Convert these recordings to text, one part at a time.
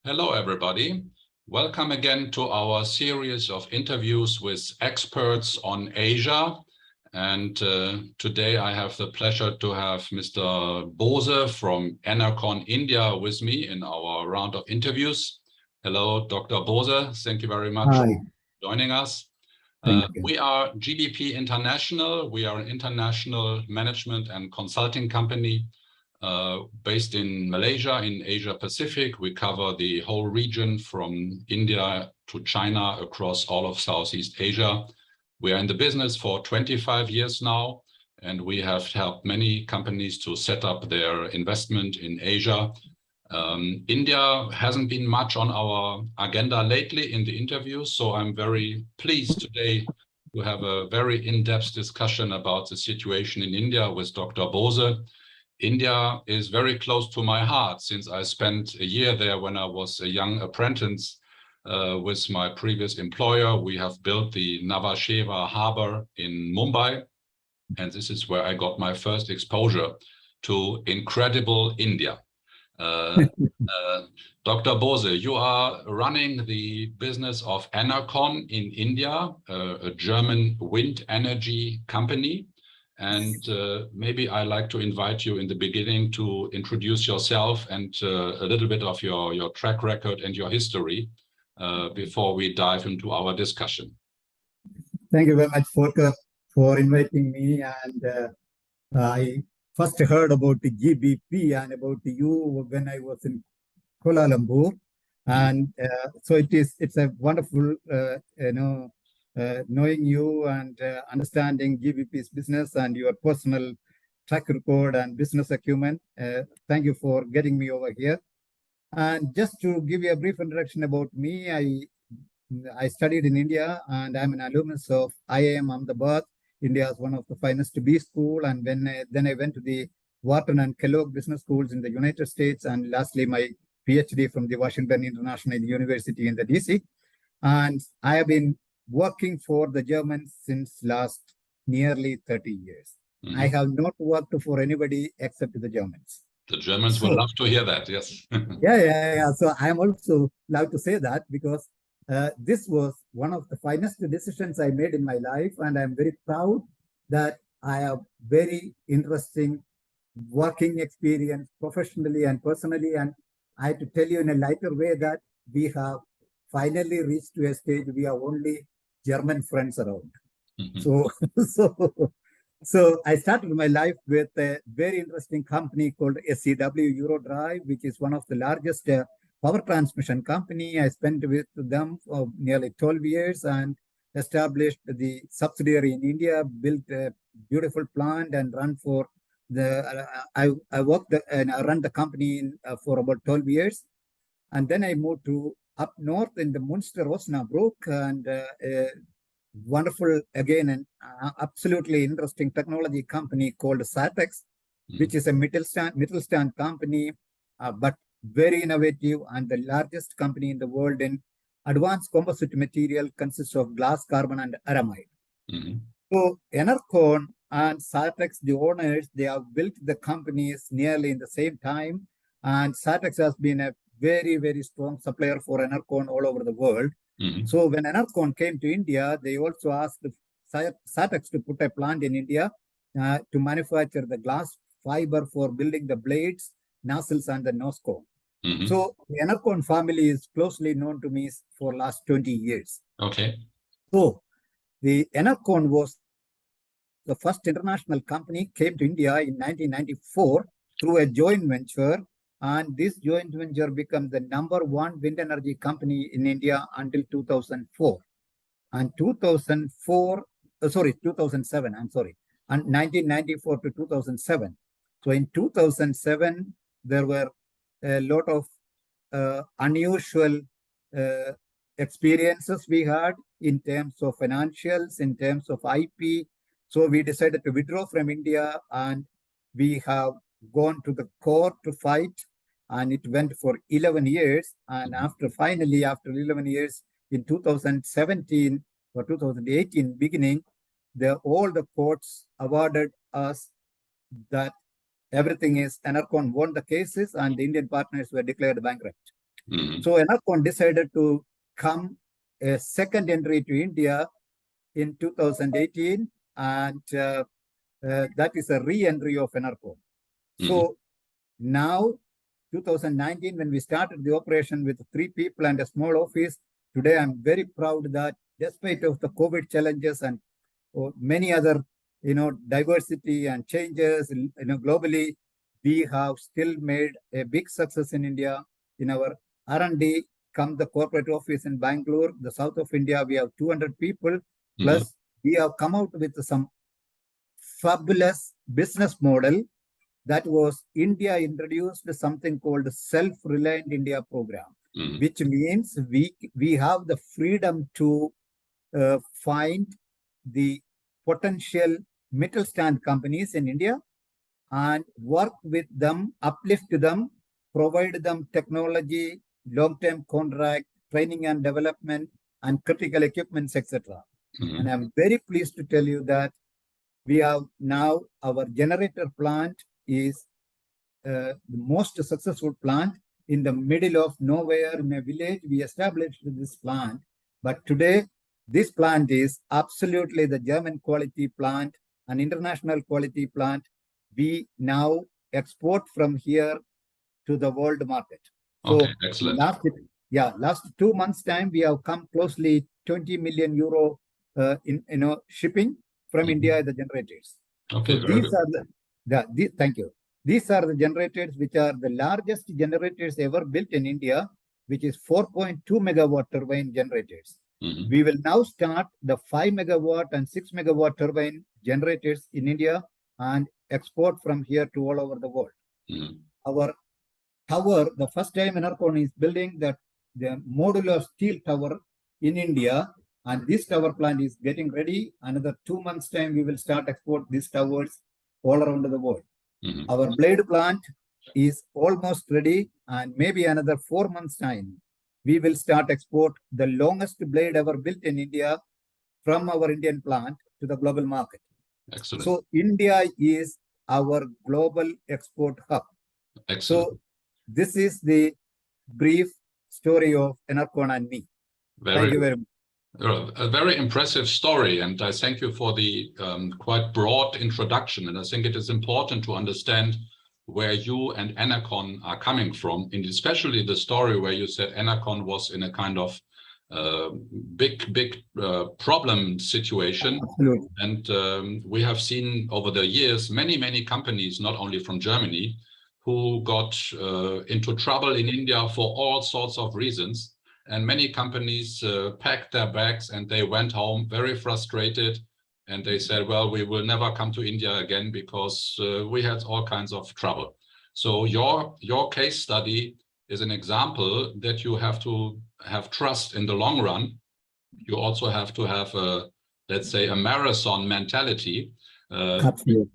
Hello, everybody. Welcome again to our series of interviews with experts on Asia. And today I have the pleasure to have Mr. Bose from Enercon India with me in our round of interviews. Hello, Dr. Bose. Thank you very much Hi, for joining us. thank you. We are GBP International. We are an international management and consulting company based in Malaysia, in Asia Pacific. We cover the whole region from India to China, across all of Southeast Asia. We are in the business for 25 years now, and we have helped many companies to set up their investment in Asia. India hasn't been much on our agenda lately in the interviews, so I'm very pleased today to have a very in-depth discussion about the situation in India with Dr. Bose. India is very close to my heart since I spent a year there when I was a young apprentice with my previous employer. We have built the Navasheva harbor in Mumbai, and this is where I got my first exposure to incredible India. Dr. Bose, you are running the business of Enercon in India, a German wind energy company. And maybe I'd like to invite you in the beginning to introduce yourself and a little bit of your track record and your history before we dive into our discussion. Thank you very much, Volker, for inviting me. And I first heard about the GBP and about you when I was in Kuala Lumpur. And so it's a wonderful, knowing you and understanding GBP's business and your personal track record and business acumen. Thank you for getting me over here. And just to give you a brief introduction about me, I studied in India and I'm an alumnus of IIM Ahmedabad, India's one of the finest B school. And then I went to the Wharton and Kellogg business schools in the United States. And lastly, my PhD from the Washington International University in the DC. And I have been working for the Germans since last nearly 30 years. I have not worked for anybody except the Germans. The Germans would love to hear that, yes. Yeah. So I'm also allowed to say that because this was one of the finest decisions I made in my life, and I'm very proud that I have very interesting working experience professionally and personally. And I have to tell you in a lighter way that we have finally reached to a stage we have only German friends around. So I started my life with a very interesting company called SCW Eurodrive, which is one of the largest power transmission company. I spent with them for nearly 12 years and established the subsidiary in India, built a beautiful plant and run for the, I worked and I ran the company for about 12 years. And then I moved to up north in the Munster Osnabrück, and wonderful, again, an absolutely interesting technology company called Satex, which is a Mittelstand company, but very innovative and the largest company in the world in advanced composite material, consists of glass, carbon, and aramide. So Enercon and Satex, the owners, they have built the companies nearly in the same time. And Satex has been a very, very strong supplier for Enercon all over the world. So when Enercon came to India, they also asked Satex to put a plant in India to manufacture the glass fiber for building the blades, nozzles, and the nose cone. So the Enercon family is closely known to me for last 20 years. Okay. So the Enercon was the first international company, came to India in 1994 through a joint venture. And this joint venture became the #1 wind energy company in India until 2004. And 2007, and 1994 to 2007. So in 2007, there were a lot of unusual experiences we had in terms of financials, in terms of IP. So we decided to withdraw from India, and we have gone to the court to fight, and it went for 11 years. And after 11 years, in 2017 or 2018 beginning, all the courts awarded us that everything is, Enercon won the cases and the Indian partners were declared bankrupt. So Enercon decided to come a second entry to India in 2018, and that is a re-entry of Enercon. So now, 2019, when we started the operation with 3 people and a small office, today I'm very proud that despite of the COVID challenges and many other, diversity and changes, globally, we have still made a big success in India. In our R&D, come the corporate office in Bangalore, the south of India, we have 200 people. Plus, we have come out with some fabulous business model. That was India introduced something called Self-Reliant India program, which means we have the freedom to find the potential Mittelstand companies in India and work with them, uplift them, provide them technology, long-term contract, training and development, and critical equipments, etc. And I'm very pleased to tell you that we have now our generator plant is the most successful plant in the middle of nowhere in a village. We established this plant, but today this plant is absolutely the German quality plant, an international quality plant. We now export from here to the world market. So okay, excellent. Last 2 months time, we have come closely 20 million euro in shipping from India, the generators. Okay, so these are thank you. These are the generators which are the largest generators ever built in India, which is 4.2 megawatt turbine generators. We will now start the 5 megawatt and 6 megawatt turbine generators in India and export from here to all over the world. Our tower, the first time Enercon is building the modular steel tower in India, and this tower plant is getting ready. Another 2 months time, we will start export these towers all around the world. Our blade plant is almost ready, and maybe another 4 months time, we will start export the longest blade ever built in India from our Indian plant to the global market. Excellent. So India is our global export hub. Excellent. So this is the brief story of Enercon and me. Thank you very much. A very impressive story, and I thank you for the quite broad introduction. And I think it is important to understand where you and Enercon are coming from, and especially the story where you said Enercon was in a kind of big problem situation. Absolutely. And we have seen over the years many companies, not only from Germany, who got into trouble in India for all sorts of reasons. And many companies packed their bags and they went home very frustrated. And they said, well, we will never come to India again because we had all kinds of trouble. So your case study is an example that you have to have trust in the long run. You also have to have, let's say, a marathon mentality,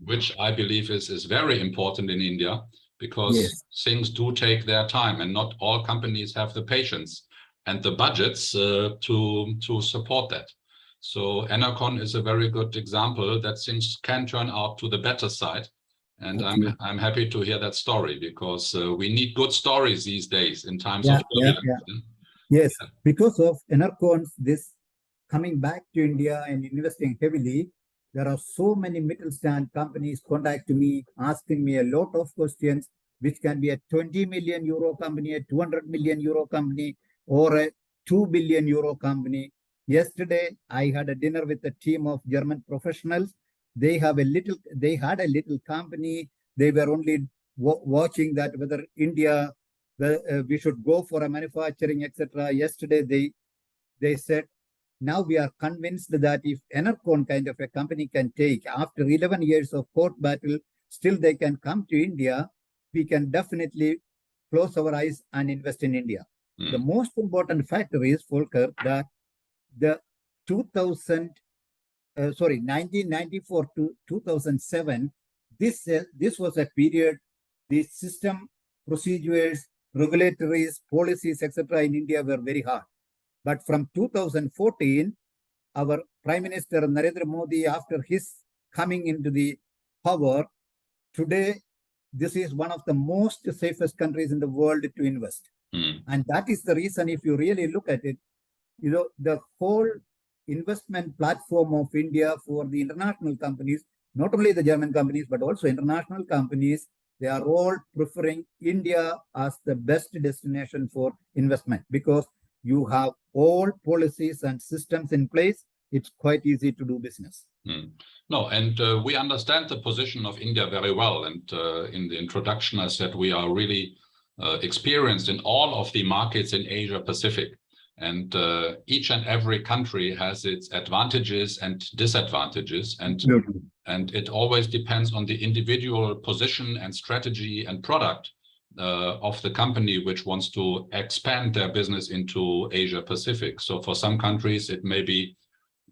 which I believe is very important in India, because things do take their time and not all companies have the patience and the budgets to support that. So Enercon is a very good example that things can turn out to the better side. And I'm happy to hear that story, because we need good stories these days in times of turbulence. Yes, because of Enercon's this coming back to India and investing heavily, there are so many Mittelstand companies contacting me, asking me a lot of questions, which can be a 20 million euro company, a 200 million euro company, or a 2 billion euro company. Yesterday, I had a dinner with a team of German professionals. They had a little company. They were only watching that whether India, we should go for a manufacturing, etc. Yesterday, they said, now we are convinced that if Enercon kind of a company can take, after 11 years of court battle, still they can come to India, we can definitely close our eyes and invest in India. The most important factor is, Volker, that the 1994 to 2007, this was a period, the system, procedures, regulatories, policies, etc. in India were very hard. But from 2014, our Prime Minister Narendra Modi, after his coming into the power, today, this is one of the most safest countries in the world to invest. And that is the reason, if you really look at it, the whole investment platform of India for the international companies, not only the German companies, but also international companies, they are all preferring India as the best destination for investment because you have all policies and systems in place. It's quite easy to do business. No, and we understand the position of India very well. And in the introduction, I said we are really experienced in all of the markets in Asia Pacific. And each and every country has its advantages and disadvantages. And it always depends on the individual position and strategy and product of the company which wants to expand their business into Asia Pacific. So for some countries, it may be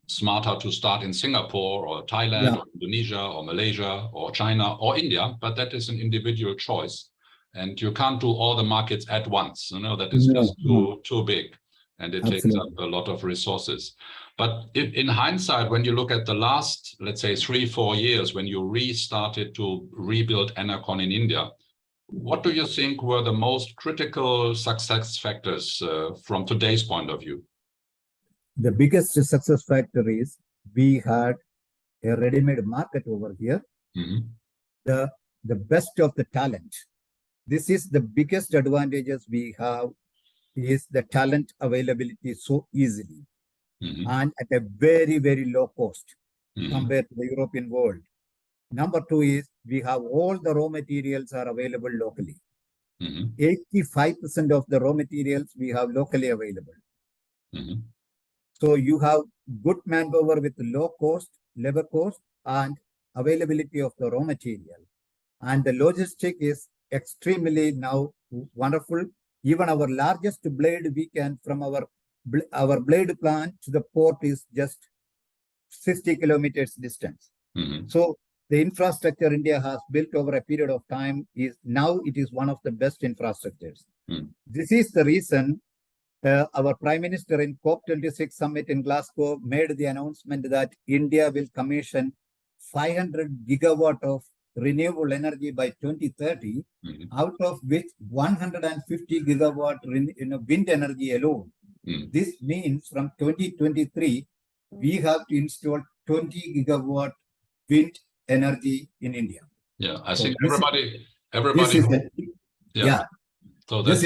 smarter to start in Singapore or Thailand or Indonesia or Malaysia or China or India, but that is an individual choice. And you can't do all the markets at once. That is just too big. And it takes up a lot of resources. But in hindsight, when you look at the last, let's say, 3-4 years, when you restarted to rebuild Enercon in India, what do you think were the most critical success factors from today's point of view? The biggest success factor is we had a ready-made market over here. The best of the talent. This is the biggest advantages we have, is the talent availability so easily and at a very, very low cost compared to the European world. Number two is we have all the raw materials are available locally. 85% of the raw materials we have locally available. So you have good manpower with low cost, labor cost, and availability of the raw material. And the logistic is extremely now wonderful. Even our largest blade we can, from our blade plant to the port is just 60 kilometers distance. So the infrastructure India has built over a period of time is now it is one of the best infrastructures. This is the reason our Prime Minister in COP26 summit in Glasgow made the announcement that India will commission 500 gigawatt of renewable energy by 2030, out of which 150 gigawatt wind energy alone. This means from 2023, we have to install 20 gigawatt wind energy in India. Yeah, I think everybody. So this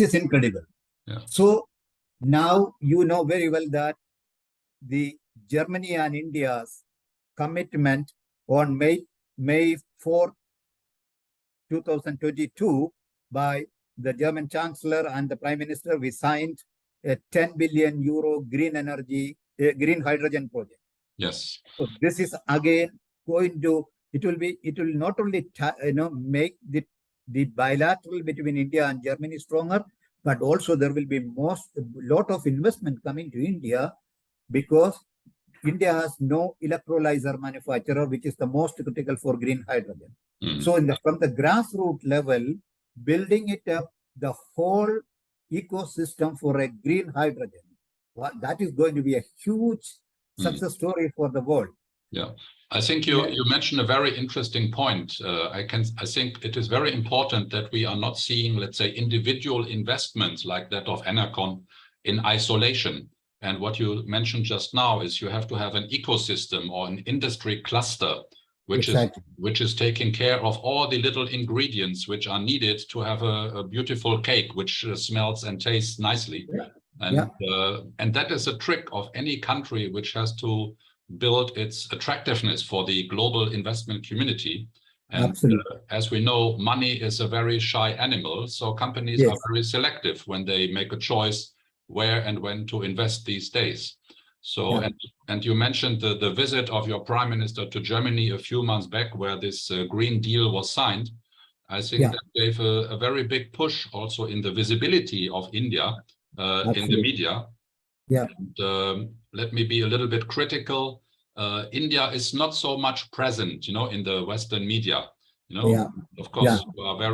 is incredible. So now you know very well that the Germany and India's commitment on May 4, 2022 by the German Chancellor and the Prime Minister, we signed a 10 billion euro green hydrogen project. Yes. So this is again going to, it will not only make the bilateral between India and Germany stronger, but also there will be lot of investment coming to India because India has no electrolyzer manufacturer, which is the most critical for green hydrogen. So from the grassroots level, building it up, the whole ecosystem for a green hydrogen, that is going to be a huge success story for the world. Yeah, I think you mentioned a very interesting point. I think it is very important that we are not seeing, let's say, individual investments like that of Enercon in isolation. And what you mentioned just now is you have to have an ecosystem or an industry cluster, which is taking care of all the little ingredients which are needed to have a beautiful cake, which smells and tastes nicely. And that is a trick of any country which has to build its attractiveness for the global investment community. And as we know, money is a very shy animal. So companies are very selective when they make a choice where and when to invest these days. So, and you mentioned the visit of your Prime Minister to Germany a few months back, where this Green Deal was signed. I think that gave a very big push also in the visibility of India in the media. And, let me be a little bit critical. India is not so much present, in the Western media. Of course, you are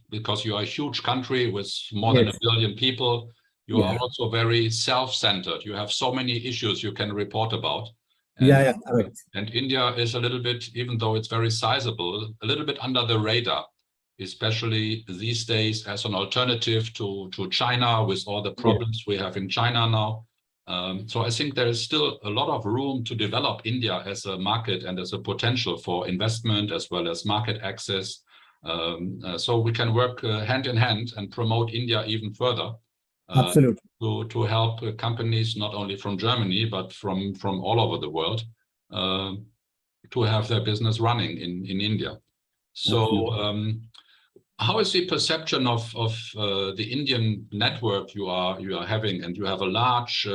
because you are a huge country with more than 1 billion people. You are also very self-centered. You have so many issues you can report about. And, and India is a little bit, even though it's very sizable, a little bit under the radar. especially these days as an alternative to China with all the problems we have in China now. So I think there is still a lot of room to develop India as a market and as a potential for investment as well as market access. So we can work hand in hand and promote India even further. Absolutely. To help companies not only from Germany but from all over the world to have their business running in India. So how is the perception of the Indian network you are having? And you have a large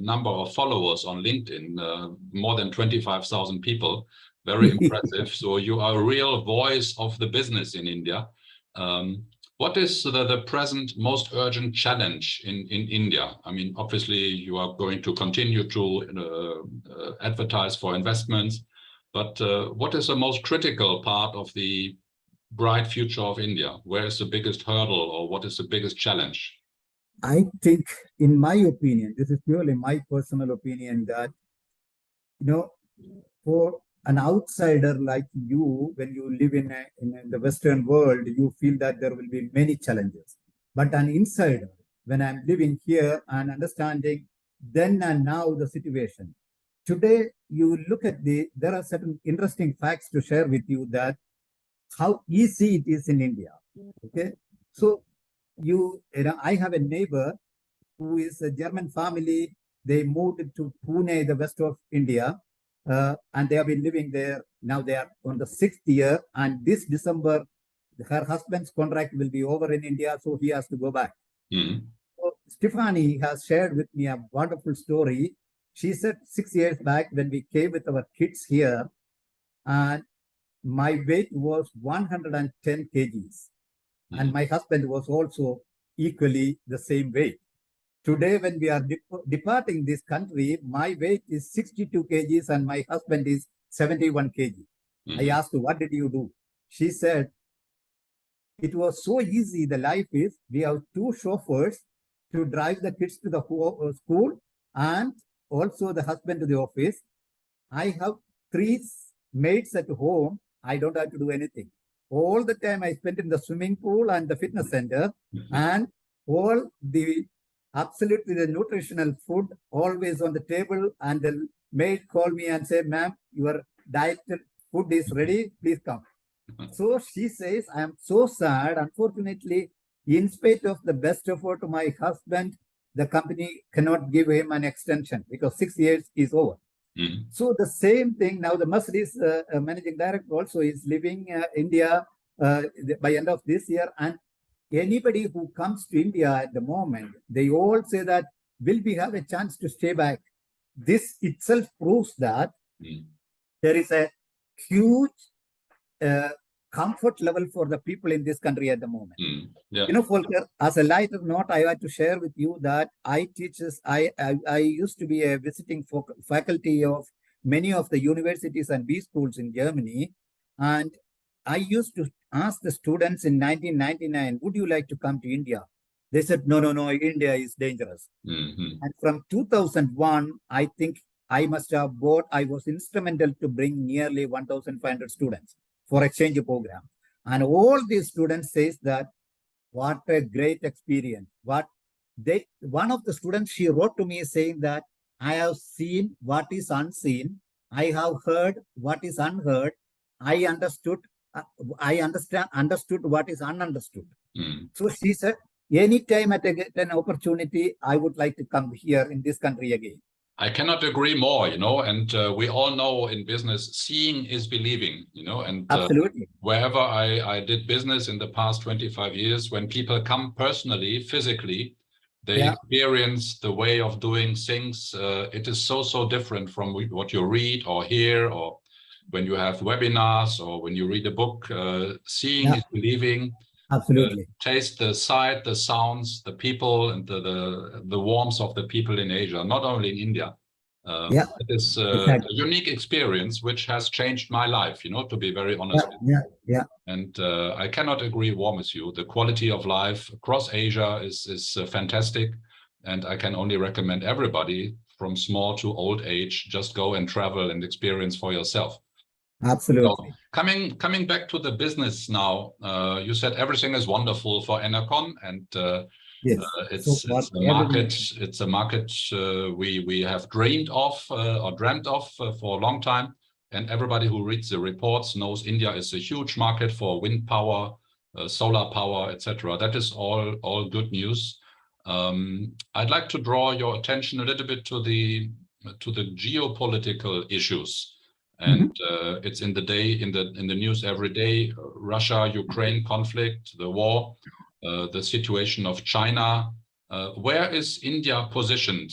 number of followers on LinkedIn, more than 25,000 people. Very impressive. So you are a real voice of the business in India. What is the present most urgent challenge in India? I mean, obviously, you are going to continue to advertise for investments, but what is the most critical part of the bright future of India? Where is the biggest hurdle, or what is the biggest challenge? I think, in my opinion, this is purely my personal opinion, that, for an outsider like you, when you live in the Western world, you feel that there will be many challenges. But an insider, when I'm living here and understanding then and now the situation, today you look at there are certain interesting facts to share with you, that how easy it is in India. Okay. So I have a neighbor who is a German family. They moved to Pune, the west of India, and they have been living there. Now they are on the 6th year, and this December, her husband's contract will be over in India, so he has to go back. So Stephanie has shared with me a wonderful story. She said 6 years back, when we came with our kids here, and my weight was 110 kgs, and my husband was also equally the same weight. Today, when we are departing this country, my weight is 62 kgs and my husband is 71 kg. I asked her, what did you do? She said, it was so easy. The life is, we have 2 chauffeurs to drive the kids to the school and also the husband to the office. I have 3 maids at home. I don't have to do anything. All the time I spent in the swimming pool and the fitness center, and all the absolutely the nutritional food always on the table, and the maid called me and said, ma'am, your diet food is ready, please come. So she says, I am so sad. Unfortunately, in spite of the best effort of my husband, the company cannot give him an extension because 6 years is over. So the same thing now, the Mercedes managing director also is leaving India by end of this year, and anybody who comes to India at the moment, they all say that, will we have a chance to stay back? This itself proves that there is a huge comfort level for the people in this country at the moment. Volker, as a lighter note, I want to share with you that I used to be a visiting faculty of many of the universities and B schools in Germany, and I used to ask the students in 1999, would you like to come to India? They said, no, India is dangerous. And from 2001, I think I was instrumental to bring nearly 1,500 students for exchange program. And all these students says that, what a great experience. One of the students, she wrote to me saying that, I have seen what is unseen. I have heard what is unheard. I understood what is ununderstood. So she said, anytime I get an opportunity, I would like to come here in this country again. I cannot agree more, and we all know in business, seeing is believing, and absolutely. Wherever I did business in the past 25 years, when people come personally, physically, they experience the way of doing things. It is so different from what you read or hear, or when you have webinars or when you read a book. Seeing is believing. Absolutely. Taste the sight, the sounds, the people, and the warmth of the people in Asia, not only in India. It is a unique experience which has changed my life, to be very honest. And I cannot agree more with you. The quality of life across Asia is fantastic, and I can only recommend everybody from small to old age, just go and travel and experience for yourself. Absolutely. So coming back to the business now, you said everything is wonderful for Enercon, and Yes. So it's what a everything market. It's a market we have dreamed of or dreamt of for a long time. And everybody who reads the reports knows India is a huge market for wind power, solar power, etc. That is all good news. I'd like to draw your attention a little bit to the geopolitical issues. And it's in the news every day. Russia-Ukraine conflict, the war, the situation of China. Where is India positioned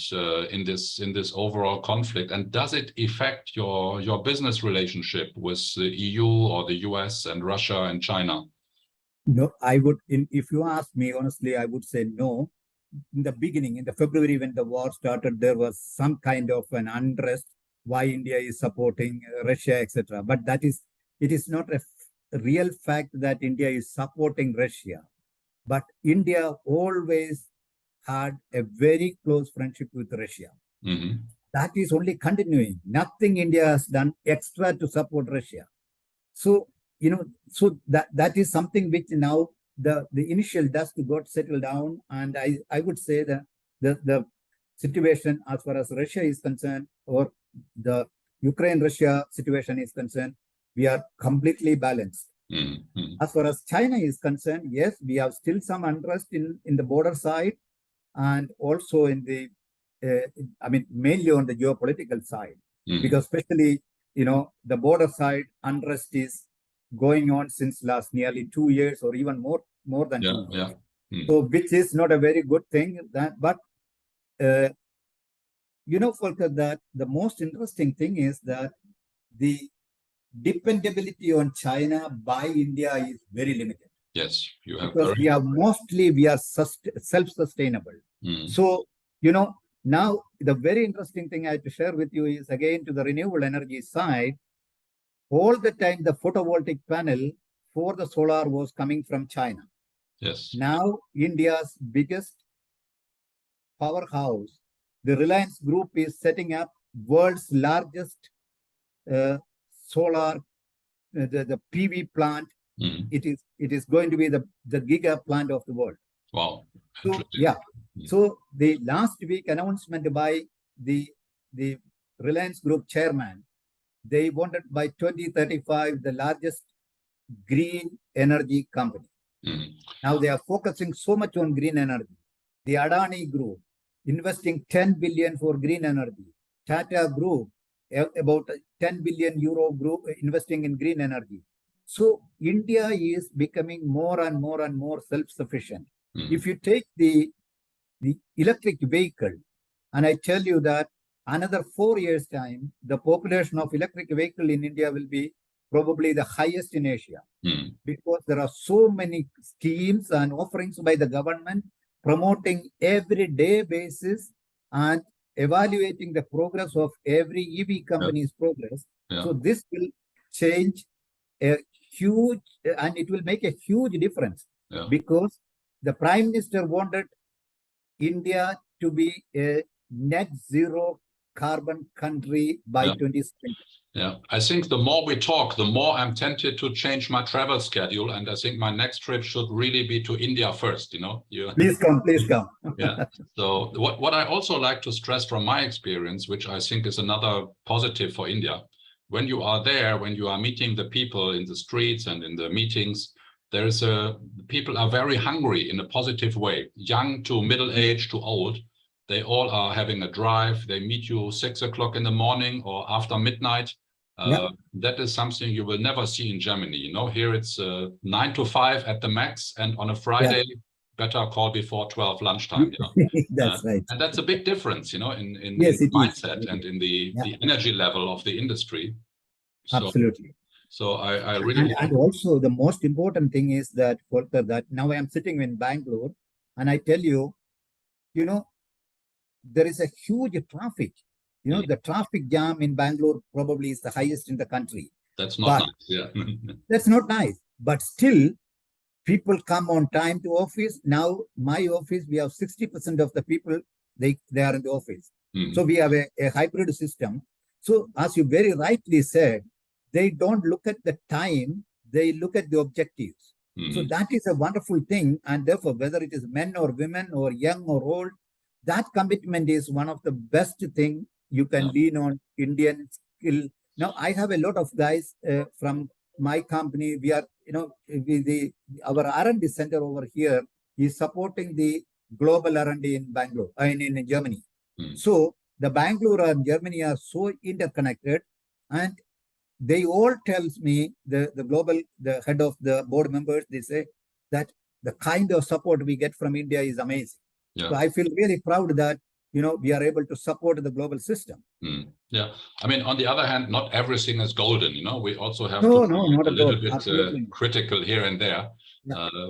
in this overall conflict, and does it affect your business relationship with the EU or the US and Russia and China? No, I would, if you ask me honestly, I would say no. In the beginning, in the February when the war started, there was some kind of an unrest why India is supporting Russia, etc. But it is not a real fact that India is supporting Russia. But India always had a very close friendship with Russia. Mm-hmm. That is only continuing. Nothing India has done extra to support Russia. So, so that is something which now the initial dust got settled down. And I would say that the situation as far as Russia is concerned, or the Ukraine-Russia situation is concerned, we are completely balanced. Mm-hmm. As far as China is concerned, yes, we have still some unrest in the border side, and also in the, mainly on the geopolitical side, because especially, the border side unrest is going on since last nearly 2 years, or even more than 2 years. Yeah. So, which is not a very good thing. But Volker, that the most interesting thing is that the dependability on China by India is very limited. Yes, you have, because we are self-sustainable. So, now the very interesting thing I have to share with you is again to the renewable energy side. All the time the photovoltaic panel for the solar was coming from China. Yes. Now India's biggest powerhouse, the Reliance Group, is setting up world's largest solar, the PV plant. It is going to be the giga plant of the world. Wow. So, yeah. So the last week announcement by the Reliance Group chairman, they wanted by 2035 the largest green energy company. Now they are focusing so much on green energy. The Adani Group investing 10 billion for green energy. Tata Group about 10 billion euro group investing in green energy. So India is becoming more and more self-sufficient. If you take the electric vehicle, and I tell you that another 4 years' time, the population of electric vehicle in India will be probably the highest in Asia, because there are so many schemes and offerings by the government promoting everyday basis and evaluating the progress of every EV company's progress. So this will change a huge, and it will make a huge difference, because the Prime Minister wanted India to be a net zero carbon country by 2070. Yeah, I think the more we talk, the more I'm tempted to change my travel schedule. And I think my next trip should really be to India first, Please come. Yeah. So what I also like to stress from my experience, which I think is another positive for India, when you are there, when you are meeting the people in the streets and in the meetings, people are very hungry in a positive way, young to middle age to old. They all are having a drive. They meet you 6 o'clock in the morning or after midnight. That is something you will never see in Germany. Here it's 9 to 5 at the max, and on a Friday, better call before 12 lunchtime. That's right. And that's a big difference, in mindset and in the energy level of the industry. So, absolutely. So I really and also the most important thing is that, Volker, that now I am sitting in Bangalore, and I tell you, there is a huge traffic. The traffic jam in Bangalore probably is the highest in the country. That's not nice. Yeah. That's not nice. But still, people come on time to office. Now, my office, we have 60% of the people, they are in the office. So we have a hybrid system. So as you very rightly said, they don't look at the time, they look at the objectives. So that is a wonderful thing. And therefore, whether it is men or women or young or old, that commitment is one of the best thing you can lean on Indian skill. Now, I have a lot of guys from my company. We are, our R&D center over here is supporting the global R&D in Bangalore, in Germany. So the Bangalore and Germany are so interconnected, and they all tells me, the head of the board members, they say that the kind of support we get from India is amazing. So I feel really proud that, we are able to support the global system. Yeah. I mean, on the other hand, not everything is golden. We also have to be not a little bit Absolutely. critical here and there.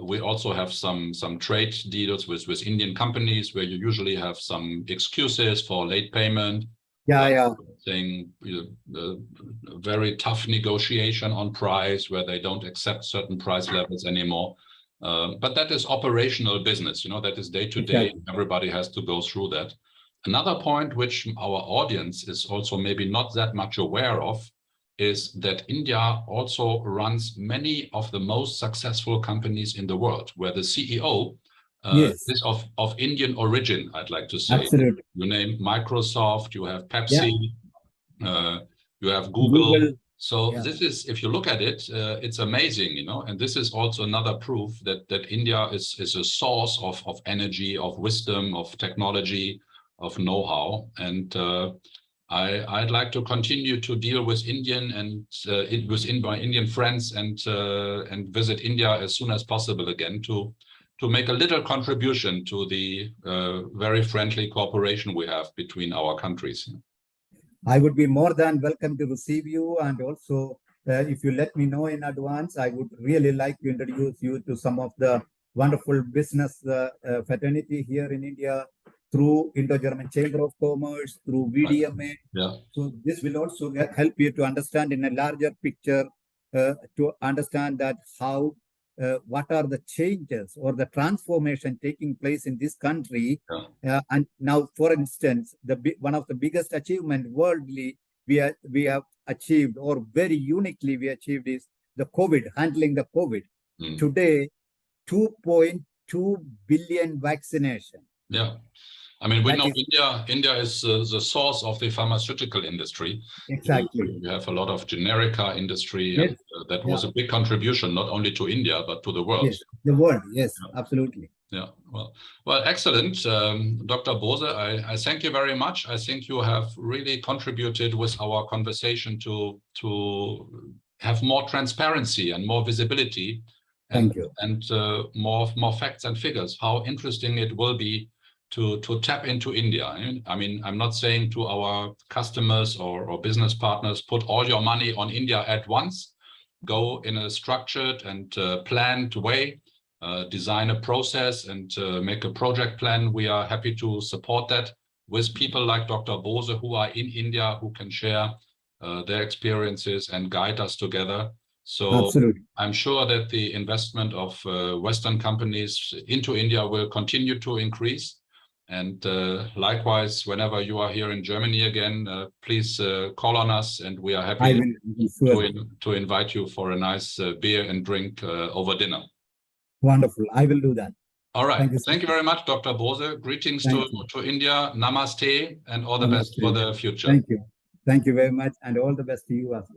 We also have some trade deals with Indian companies where you usually have some excuses for late payment. Saying very tough negotiation on price where they don't accept certain price levels anymore. But that is operational business, that is day to day. Everybody has to go through that. Another point which our audience is also maybe not that much aware of is that India also runs many of the most successful companies in the world, where the CEO is of Indian origin, I'd like to say. Absolutely. You name Microsoft, you have Pepsi, you have Google. So this is, if you look at it, it's amazing, and this is also another proof that India is a source of energy, of wisdom, of technology, of know-how. And I'd like to continue to deal with my Indian friends and visit India as soon as possible again to make a little contribution to the very friendly cooperation we have between our countries. I would be more than welcome to receive you. And also, if you let me know in advance, I would really like to introduce you to some of the wonderful business fraternity here in India through Indo-German Chamber of Commerce, through VDMA. So this will also help you to understand in a larger picture, to understand that how what are the changes or the transformation taking place in this country. And now, for instance, one of the biggest achievement worldly we have achieved, or very uniquely we achieved, is the COVID, handling the COVID. Today, 2.2 billion vaccination. I mean, we know India is the source of the pharmaceutical industry. Exactly. You have a lot of generica industry, and that was a big contribution, not only to India, but to the world. The world, absolutely. Well, excellent. Dr. Bose, I thank you very much. I think you have really contributed with our conversation to have more transparency and more visibility. Thank you. And more facts and figures, how interesting it will be to tap into India. I mean, I'm not saying to our customers or business partners, put all your money on India at once. Go in a structured and planned way, design a process and make a project plan. We are happy to support that with people like Dr. Bose, who are in India, who can share their experiences and guide us together. So I'm sure that the investment of Western companies into India will continue to increase. And likewise, whenever you are here in Germany again, please call on us, and we are happy to invite you for a nice beer and drink over dinner. Wonderful. I will do that. All right. Thank you very much, Dr. Bose. Greetings to India. Namaste, and all the best for the future. Thank you. Thank you very much, and all the best to you as well.